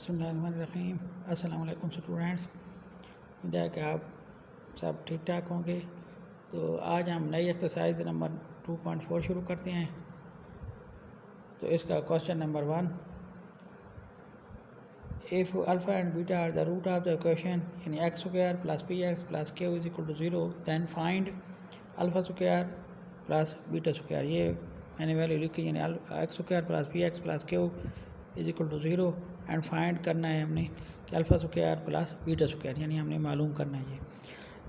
बिस्मिल्लाहिर्रहमानिर्रहीम। अस्सलाम वालेकुम स्टूडेंट्स, उम्मीद है कि आप सब ठीक ठाक होंगे। तो आज हम नई एक्सरसाइज नंबर 2.4 शुरू करते हैं। तो इसका question number 1, if alpha and beta are the root of the equation यानी x square plus p x plus q is equal to 0 then find alpha square plus beta square. ये मैंने value लिखी यानी x square plus p x plus q is equal to 0 and find करना है हमने कि alpha square plus beta square, यानी हमने मालूम करना है ये।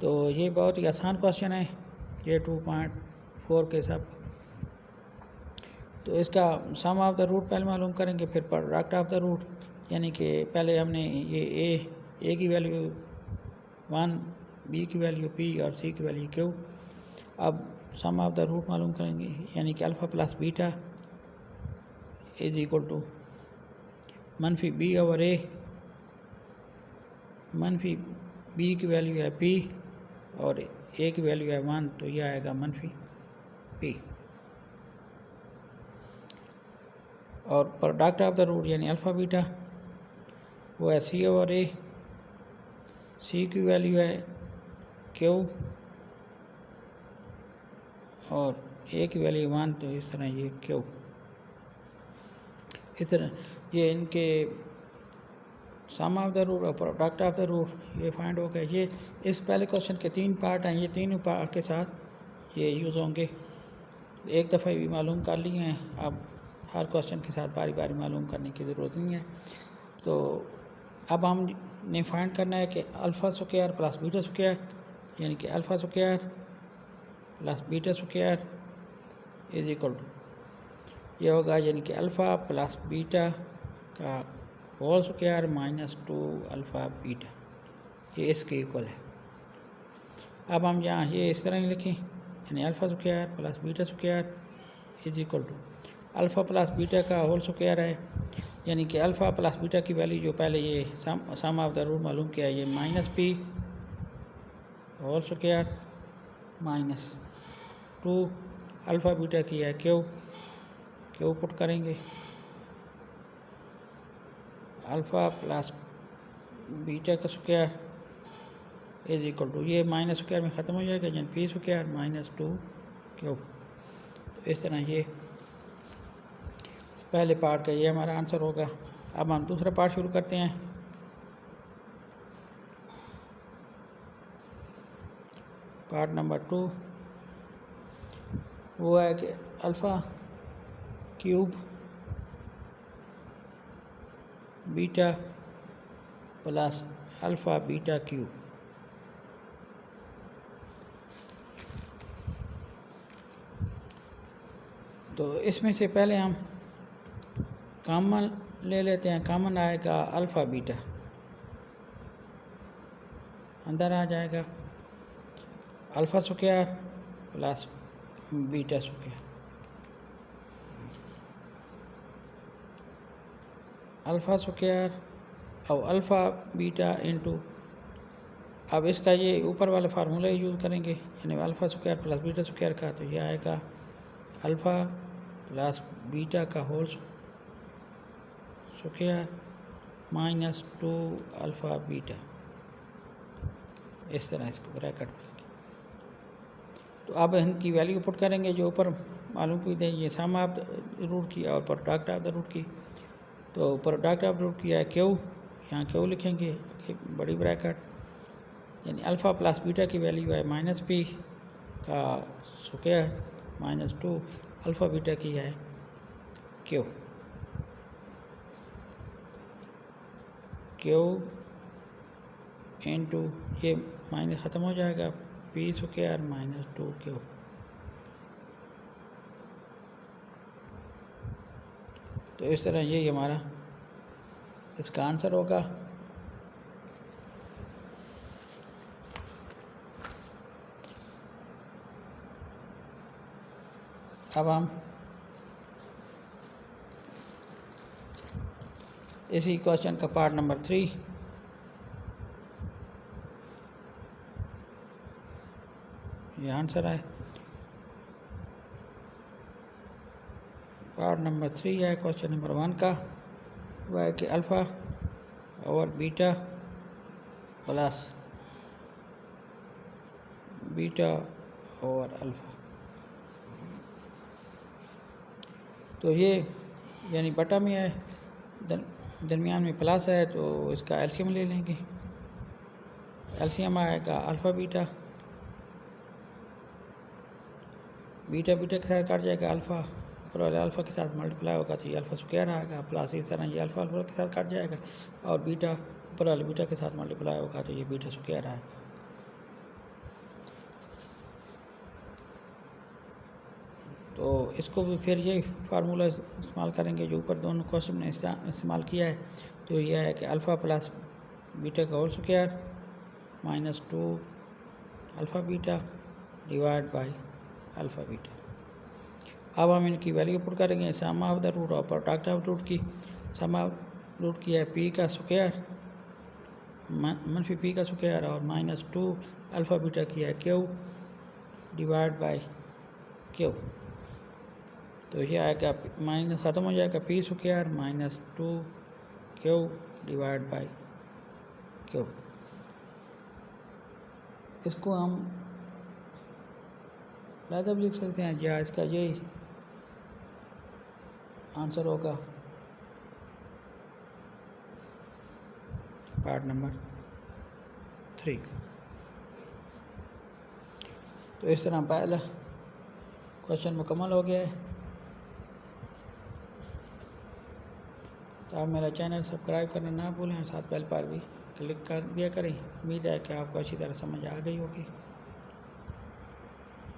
तो ये बहुत ही आसान क्वेश्चन है ये 2.4 के सब। तो इसका सम ऑफ द रूट पहले मालूम करेंगे, फिर प्रोडक्ट ऑफ द रूट, यानी कि पहले हमने ये ए की वैल्यू 1, बी की वैल्यू पी और सी की वैल्यू क्यू। अब सम ऑफ द रूट मालूम करेंगे, यानी कि alpha plus beta is equal to मनफी बी ओवर ए, मनफी बी की वैल्यू है पी और ए की वैल्यू है 1, तो यह आएगा मनफी पी। और प्रोडक्ट ऑफ द रूट यानी अल्फ़ा बीटा वो है सी ओवर ए, सी की वैल्यू है क्यू और ए की वैल्यू 1, तो इस तरह ये क्यू। इस तरह ये इनके सम ऑफ द रूट और प्रोडक्ट ऑफ द रूट ये फाइंड हो गया। ये इस पहले क्वेश्चन के 3 पार्ट हैं, ये तीनों पार्ट के साथ ये यूज़ होंगे। एक दफ़ा भी मालूम कर लिए हैं, अब हर क्वेश्चन के साथ बारी बारी मालूम करने की ज़रूरत नहीं है। तो अब हमने फाइंड करना है कि alpha square plus beta square, यानी कि alpha square plus beta square is equal to ये होगा, यानी कि अल्फ़ा प्लस बीटा का whole square minus 2 alpha beta, ये इसके इक्वल है। अब हम यहाँ ये इस तरह ही लिखें, यानी alpha square plus beta square is equal to alpha plus beta का होल स्क्वायर है, यानी कि अल्फ़ा प्लस बीटा की वैल्यू जो पहले ये सम ऑफ द रूट मालूम किया, ये minus p whole square minus 2 alpha beta की है क्यू पुट करेंगे, अल्फ़ा प्लस बीटा का स्क्वायर इज इक्वल टू ये माइनस स्क्वायर में ख़त्म हो जाएगा, यानी पी स्क्वायर माइनस 2 क्यू। तो इस तरह ये पहले पार्ट का ये हमारा आंसर होगा। अब हम दूसरा पार्ट शुरू करते हैं। पार्ट नंबर 2 वो है कि alpha cube beta plus alpha beta cube. तो इसमें से पहले हम कॉमन ले लेते हैं। कॉमन आएगा अल्फ़ा बीटा, अंदर आ जाएगा alpha square plus beta square, alpha square और अल्फ़ा बीटा इंटू, अब इसका ये ऊपर वाला फार्मूला यूज़ करेंगे, यानी alpha square plus beta square का, तो ये आएगा अल्फ़ा प्लस बीटा का whole square minus 2 alpha beta, इस तरह इसको ब्रैकेट में। तो अब इनकी वैल्यू पुट करेंगे जो ऊपर मालूम की दें, ये सम ऑफ द रूट की और प्रोडक्ट ऑफ द रूट की। तो प्रोडक्ट ऑफ रूट की है क्यू, यहाँ क्यू लिखेंगे बड़ी ब्रैकेट, यानी अल्फ़ा प्लस बीटा की वैल्यू है माइनस पी का स्क्वायर माइनस 2 अल्फ़ा बीटा की है क्यू इंटू ये माइनस ख़त्म हो जाएगा पी स्क्वायर माइनस 2 क्यू। तो इस तरह यही हमारा इसका आंसर होगा। अब हम इसी क्वेश्चन का पार्ट नंबर 3 ये आंसर है। पार्ट नंबर 3 है क्वेश्चन नंबर 1 का, वह है कि अल्फ़ा और बीटा प्लस बीटा और अल्फ़ा। तो ये यानी बटा में है, दरमियान में प्लस है, तो इसका एलसीएम ले लेंगे। एलसीएम आएगा अल्फ़ा बीटा, बीटा बीटा के साथ कट जाएगा, अल्फ़ा ऊपर वाले अल्फ़ा के साथ मल्टीप्लाई होगा तो ये अल्फ़ा स्क्वायर आएगा, प्लस इस तरह ये अल्फ़ा अल्फ़ा के साथ कट जाएगा और बीटा ऊपर वाले बीटा के साथ मल्टीप्लाई होगा तो ये बीटा स्क्वायर आएगा। तो इसको भी फिर ये फार्मूला इस्तेमाल करेंगे जो ऊपर दोनों क्वेश्चन में इस्तेमाल किया है। तो यह है कि अल्फ़ा प्लस बीटा का whole square minus 2 alpha beta divide by alpha beta. अब हम इनकी वैल्यू पुट करेंगे, सम ऑफ द रूट और प्रोडक्ट ऑफ रूट की। सम ऑफ रूट की है पी का स्क्वायर मनफी पी का स्क्वायर और माइनस 2 अल्फ़ा बीटा की है क्यू डिवाइड बाई क्यू। तो ये आएगा माइनस ख़त्म हो जाएगा P square minus 2 Q divide by Q. इसको हम ज़्यादा भी लिख सकते हैं या इसका यही आंसर होगा पार्ट नंबर 3 का। तो इस तरह पहला क्वेश्चन मुकम्मल हो गया है। तो आप मेरा चैनल सब्सक्राइब करना ना भूलें और साथ बेल पर भी क्लिक कर दिया करें। उम्मीद है कि आपको अच्छी तरह समझ आ गई होगी।